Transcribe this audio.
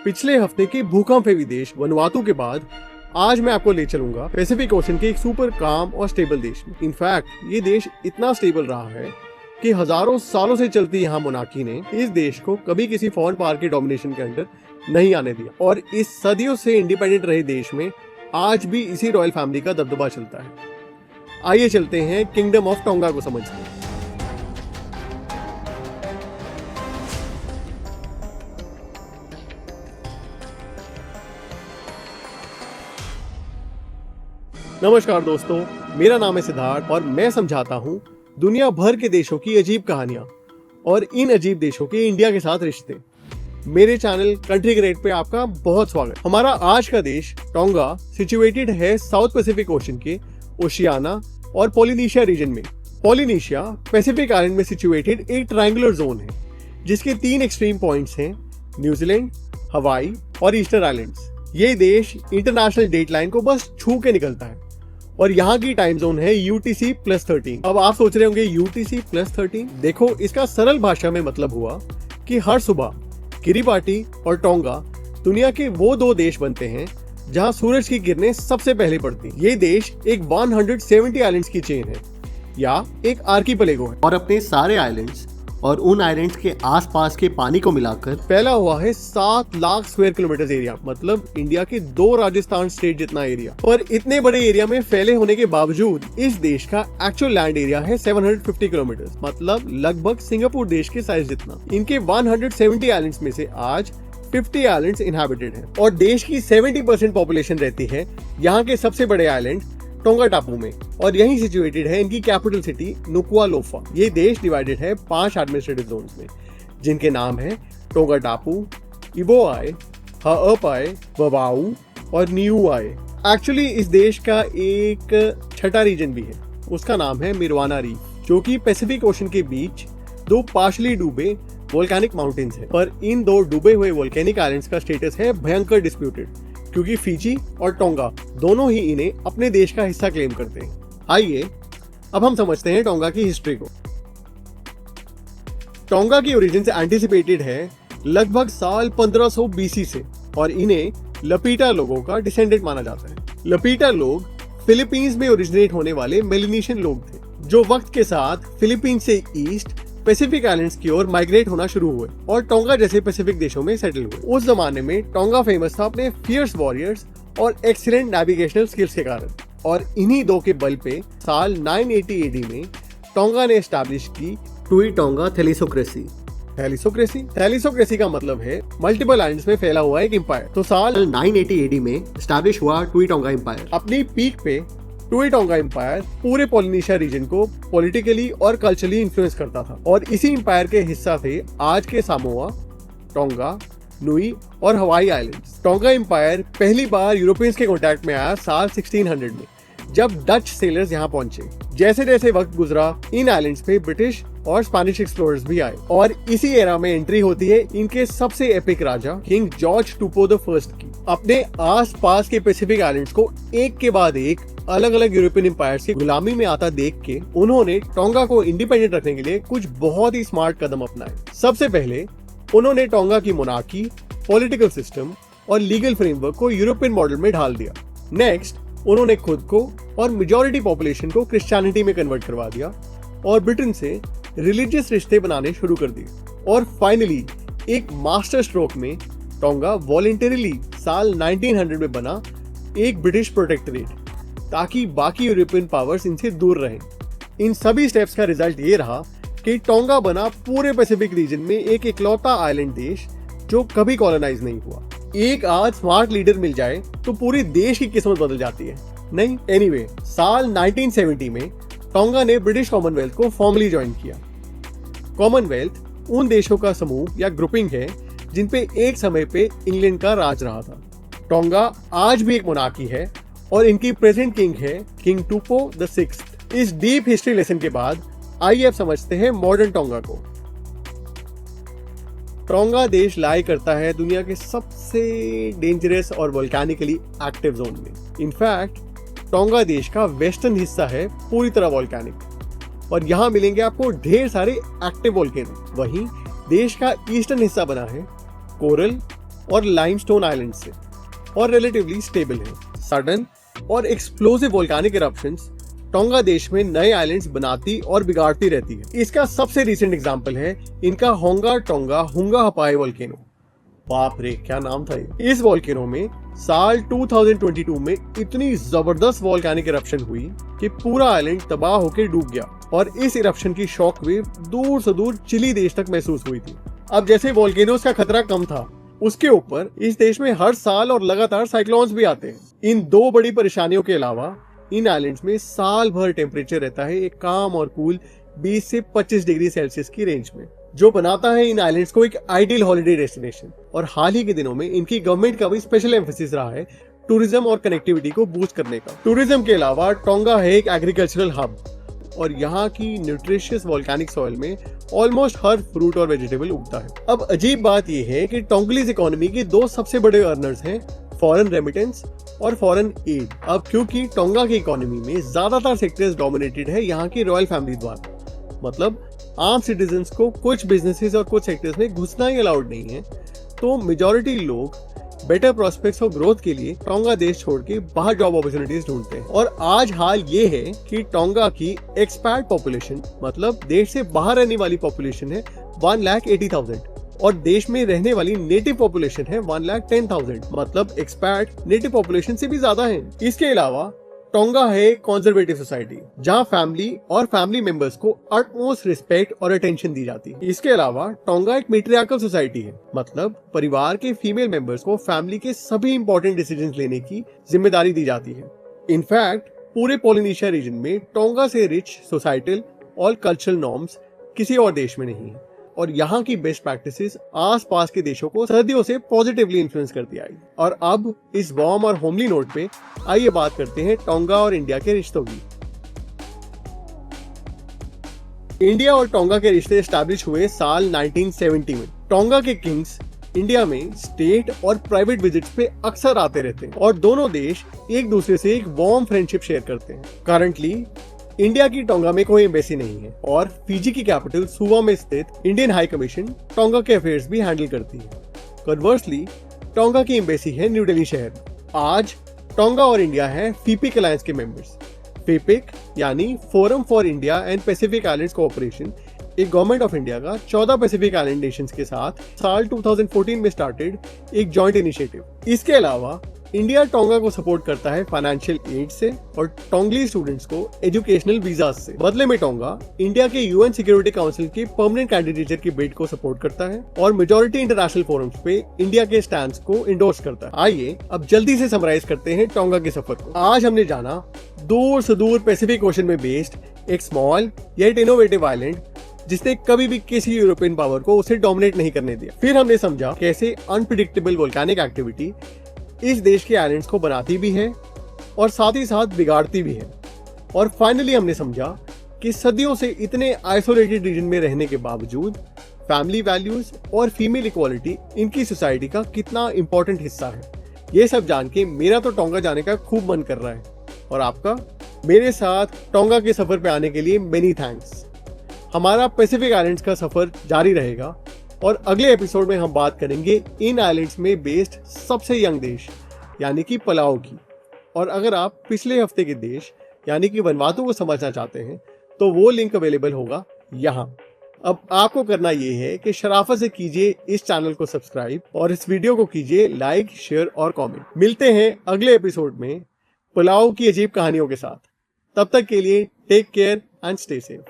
पिछले हफ्ते के भूकंपी विदेश वनुआतु के बाद आज मैं आपको ले चलूंगा पैसिफिक ओशन के एक सुपर काम और स्टेबल देश में। इनफैक्ट ये देश इतना स्टेबल रहा है कि हजारों सालों से चलती यहाँ मोनार्की ने इस देश को कभी किसी फॉरेन पावर के डोमिनेशन के अंडर नहीं आने दिया और इस सदियों से इंडिपेंडेंट रहे देश में आज भी इसी रॉयल फैमिली का दबदबा चलता है। आइए चलते हैं किंगडम ऑफ टोंगा को समझते हैं। नमस्कार दोस्तों, मेरा नाम है सिद्धार्थ और मैं समझाता हूँ दुनिया भर के देशों की अजीब कहानियां और इन अजीब देशों के इंडिया के साथ रिश्ते। मेरे चैनल कंट्री ग्रेड पे आपका बहुत स्वागत। हमारा आज का देश टोंगा सिचुएटेड है साउथ पैसिफिक ओशन के ओशियाना और पोलिनेशिया रीजन में। पोलिनेशिया पैसिफिक आइलैंड में सिचुएटेड एक ट्रायंगुलर जोन है जिसके 3 एक्सट्रीम पॉइंट्स हैं, न्यूजीलैंड, हवाई और ईस्टर आइलैंड्स। ये देश इंटरनेशनल डेट लाइन को बस छू के निकलता है और यहाँ की टाइम जोन है UTC+13। अब आप सोच रहे होंगे UTC+13, देखो इसका सरल भाषा में मतलब हुआ कि हर सुबह किरिबाटी और टोंगा दुनिया के वो 2 देश बनते हैं जहाँ सूरज की किरणें सबसे पहले पड़ती। ये देश एक 170 आइलैंड्स की चेन है या एक आर्कीपेलागो है और अपने सारे आइलैंड्स और उन आइलैंड्स के आसपास के पानी को मिलाकर फैला हुआ है 7 लाख स्क्वायर किलोमीटर एरिया, मतलब इंडिया के 2 राजस्थान स्टेट जितना एरिया। और इतने बड़े एरिया में फैले होने के बावजूद इस देश का एक्चुअल लैंड एरिया है 750 किलोमीटर, मतलब लगभग सिंगापुर देश के साइज जितना। इनके 170 आइलैंड्स में से आज 50 आइलैंड्स इनहैबिटेड हैं और देश की 70% पॉपुलेशन रहती है यहाँ के सबसे बड़े आइलैंड टोंगा टापू में और यहीं सिचुएटेड है इनकी कैपिटल सिटी नुकुआलोफा। ये देश डिवाइडेड है 5 एडमिनिस्ट्रेटिव जोन्स में जिनके नाम है टोंगा टापू, इबोआई, हाअपाई, ववाऊ और नियुआई। एक्चुअली इस देश का एक छठा रीजन भी है, उसका नाम है मिर्वाना रीफ, जो कि पैसिफिक ओशन के बीच 2 पार्शली डूबे वोल्केनिक माउंटेन्स है। पर इन 2 डूबे हुए वोल्केनिक आइलैंड्स का स्टेटस है भयंकर डिस्प्यूटेड, क्योंकि फिजी और टोंगा दोनों ही इन्हें अपने देश का हिस्सा क्लेम करते हैं। आइए अब हम समझते हैं टोंगा की हिस्ट्री को। टोंगा की ओरिजिन से एंटिसिपेटेड है लगभग साल 1500 BC से और इन्हें लपीटा लोगों का डिसेंडेंट माना जाता है। लपीटा लोग फिलीपींस में ओरिजिनेट होने वाले मेलिनेशियन लोग थे जो वक्त के साथ फिलीपींस से ईस्ट पैसिफिक आइलैंड्स की ओर माइग्रेट होना शुरू हुए और टोंगा जैसे पैसिफिक देशों में सेटल हुए। उस जमाने में टोंगा फेमस था अपने फियर्स वॉरियर्स और एक्सीलेंट नेविगेशनल स्किल्स के कारण और इन्हीं 2 के बल पे साल 980 AD में टोंगा ने एस्टैब्लिश की टुई टोंगा थैलिसोक्रेसी। थैलिसोक्रेसी का मतलब है मल्टीपल आइलैंड्स में फैला हुआ एक एम्पायर। तो साल 980 AD में एस्टैब्लिश हुआ टुई टोंगा एम्पायर। अपनी पीक पे टुई टोंगा एम्पायर पूरे पोलिनेशिया रीजन को पॉलिटिकली और कल्चरली इन्फ्लुएंस करता था और इसी एम्पायर के हिस्सा थे आज के सामोआ, टोंगा, नुई और हवाई आइलैंड्स। टोंगा एम्पायर पहली बार यूरोपियंस के कांटेक्ट में आया साल 1600 में जब डच सेलर्स यहाँ पहुंचे। जैसे जैसे वक्त गुजरा इन आइलैंड्स पे ब्रिटिश और स्पेनिश एक्सप्लोरर्स भी आए और इसी एरा में एंट्री होती है इनके सबसे एपिक राजा king George Tupou the first की। अपने आस पास के पैसिफिक आइलैंड्स को एक के बाद एक अलग अलग यूरोपियन एम्पायर्स की गुलामी में आता देख के उन्होंने टोंगा को इंडिपेंडेंट रखने के लिए कुछ बहुत ही स्मार्ट कदम अपनाए। सबसे पहले उन्होंने टोंगा की मोनार्की, पॉलिटिकल सिस्टम और लीगल फ्रेमवर्क को यूरोपियन मॉडल में ढाल दिया। नेक्स्ट उन्होंने खुद को और मेजॉरिटी पॉपुलेशन को क्रिश्चियनिटी में कन्वर्ट करवा दिया और ब्रिटेन से रिलीजियस रिश्ते बनाने शुरू कर दिए और फाइनली एक मास्टर स्ट्रोक में टोंगा वॉलंटरीली साल 1900 में बना एक ब्रिटिश प्रोटेक्टरेट ताकि बाकी यूरोपियन पावर्स इनसे दूर रहें। इन सभी स्टेप्स का रिजल्ट ये रहा कि टोंगा बना पूरे पैसिफिक रीजन में एक इकलौता आइलैंड देश जो कभी कॉलोनाइज नहीं हुआ। एक आज स्मार्ट लीडर मिल जाए तो पूरे देश की किस्मत बदल जाती है, नहीं? एनीवे, साल 1970 में टोंगा ने ब्रिटिश कॉमनवेल्थ को फॉर्मली ज्वाइन किया। कॉमनवेल्थ उन देशों का समूह या ग्रुपिंग है जिन पे एक समय पे इंग्लैंड का राज रहा था। टोंगा आज भी एक मोनार्की है और इनकी प्रेजेंट किंग है किंग टूपो द 6th। इस डीप हिस्ट्री लेसन के बाद आइए अब समझते हैं मॉडर्न टोंगा को। टोंगा देश लाई करता है दुनिया के सबसे डेंजरस और वोल्केनिकली एक्टिव जोन में। इनफैक्ट टोंगा देश का वेस्टर्न हिस्सा है पूरी तरह वोल्केनिक और यहाँ मिलेंगे आपको ढेर सारे एक्टिव वोल्केनो। वहीं देश का ईस्टर्न हिस्सा बना है कोरल, और लाइमस्टोन आइलैंड से और रिलेटिवली स्टेबल है। सडन और एक्सप्लोसिव वोल्केनिक इरप्शंस टोंगा देश में नए आइलैंड्स बनाती और बिगाड़ती रहती है। इसका सबसे रिसेंट एग्जांपल है इनका होंगा टोंगा हुंगा हपाई वोल्केनो। बाप रे, क्या नाम था ये। इस वोल्केनो में साल 2022 में इतनी जबरदस्त वोल्केनिक इरप्शन हुई कि पूरा आइलैंड तबाह होकर डूब गया और इस इरप्शन की शॉक वेव दूर से दूर चिली देश तक महसूस हुई थी। अब जैसे वोल्केनोस का खतरा कम था, उसके ऊपर इस देश में हर साल और लगातार साइक्लोन्स भी आते हैं। इन दो बड़ी परेशानियों के अलावा इन आइलैंड्स में साल भर टेम्परेचर रहता है एक काम और कूल 20 से 25 डिग्री सेल्सियस की रेंज में, जो बनाता है इन आइलैंड्स को एक आइडियल हॉलिडे डेस्टिनेशन। और हाल ही के दिनों में इनकी गवर्नमेंट का भी स्पेशल एम्फेसिस रहा है टूरिज्म और कनेक्टिविटी को बूस्ट करने का। टूरिज्म के अलावा टोंगा है एक एग्रीकल्चरल हब और यहाँ की न्यूट्रिशियस वोल्केनिक सॉइल में ऑलमोस्ट हर फ्रूट और वेजिटेबल उगता है। अब अजीब बात यह है कि टोंगलीज इकोनॉमी के दो सबसे बड़े अर्नर्स हैं फॉरेन रेमिटेंस और फॉरेन एड। अब क्योंकि टोंगा की इकोनॉमी में ज्यादातर सेक्टर्स डोमिनेटेड है यहाँ की रॉयल फैमिली द्वारा, मतलब आम सिटीजन्स को कुछ बिजनेसेस और कुछ सेक्टर्स में घुसना ही अलाउड नहीं है, तो मेजॉरिटी लोग बेटर प्रोस्पेक्ट्स और ग्रोथ के लिए टोंगा देश छोड़ के बाहर जॉब अपॉर्चुनिटीज ढूंढते हैं। और आज हाल ये है कि टोंगा की एक्सपैट पॉपुलेशन, मतलब देश से बाहर रहने वाली पॉपुलेशन है 1,80,000 और देश में रहने वाली नेटिव पॉपुलेशन है 1,10,000, मतलब एक्सपैट नेटिव पॉपुलेशन से भी ज्यादा है। इसके अलावा टोंगा है एक कंजर्वेटिव सोसाइटी जहां फैमिली और फैमिली मेंबर्स को अटमोस्ट रिस्पेक्ट और अटेंशन दी जाती है। इसके अलावा टोंगा एक मैट्रियार्कल सोसाइटी है, मतलब परिवार के फीमेल मेंबर्स को फैमिली के सभी इंपॉर्टेंट डिसीजंस लेने की जिम्मेदारी दी जाती है। इनफैक्ट पूरे पोलिनेशिया रीजन में टोंगा से रिच सोसाइटल और कल्चरल नॉर्म्स किसी और देश में नहीं है और यहाँ की बेस्ट प्रैक्टिसेस आसपास के देशों को सदियों से पॉजिटिवली इन्फ्लुएंस करती आई। और अब इस वार्म और होमली नोट पे आइए बात करते हैं टोंगा और इंडिया के रिश्तों की। इंडिया और टोंगा के रिश्ते एस्टैब्लिश हुए साल 1970 में। टोंगा के किंग्स इंडिया में स्टेट और प्राइवेट विजिट्स पे अक्सर आते रहते हैं और दोनों देश एक दूसरे से एक वार्म फ्रेंडशिप शेयर करते हैं। करंटली इंडिया की टोंगा में कोई एम्बेसी नहीं है और फिजी की कैपिटल सुवा में स्थित इंडियन हाई कमीशन टोंगा के अफेयर्स भी हैंडल करती है। कन्वर्सली टोंगा की एम्बेसी है न्यू दिल्ली शहर में। आज टोंगा और इंडिया है फीपिक अलायंस के मेंबर्स। फीपिक यानी forum for India and Pacific islands cooperation एक गवर्नमेंट ऑफ इंडिया का 14 पैसिफिक आइलैंड नेशंस के साथ साल 2014 में स्टार्टेड एक जॉइंट इनिशिएटिव। इसके अलावा इंडिया टोंगा को सपोर्ट करता है फाइनेंशियल एड से और टोंगली स्टूडेंट्स को एजुकेशनल वीजास से। बदले में टोंगा इंडिया के यूएन सिक्योरिटी काउंसिल के परमानेंट कैंडिडेचर की बिड को सपोर्ट करता है और मेजॉरिटी इंटरनेशनल फोरम्स पे इंडिया के स्टैंड्स को इंडोर्स करता है। आइए अब जल्दी से समराइज करते हैं टोंगा के सफर को। आज हमने जाना दूर से दूर पैसिफिक ओशन में बेस्ड एक स्मॉल येट इनोवेटिव आइलैंड जिसने कभी भी किसी यूरोपियन पावर को उसे डोमिनेट नहीं करने दिया। फिर हमने समझा कैसे अनप्रिडिक्टेबल वोल्केनिक एक्टिविटी इस देश के आइलैंड्स को बनाती भी है और साथ ही साथ बिगाड़ती भी है। और फाइनली हमने समझा कि सदियों से इतने आइसोलेटेड रीजन में रहने के बावजूद फैमिली वैल्यूज और फीमेल इक्वालिटी इनकी सोसाइटी का कितना इंपॉर्टेंट हिस्सा है। ये सब जान के मेरा तो टोंगा जाने का खूब मन कर रहा है और आपका। मेरे साथ टोंगा के सफर पे आने के लिए मेनी थैंक्स। हमारा पैसिफिक आइलैंड्स का सफर जारी रहेगा और अगले एपिसोड में हम बात करेंगे इन आइलैंड्स में बेस्ड सबसे यंग देश यानी कि पलाओ की। और अगर आप पिछले हफ्ते के देश यानी कि वनवातु को समझना चाहते हैं तो वो लिंक अवेलेबल होगा यहाँ। अब आपको करना ये है कि शराफत से कीजिए इस चैनल को सब्सक्राइब और इस वीडियो को कीजिए लाइक, शेयर और कमेंट। मिलते हैं अगले एपिसोड में पलाओ की अजीब कहानियों के साथ। तब तक के लिए take care and stay safe.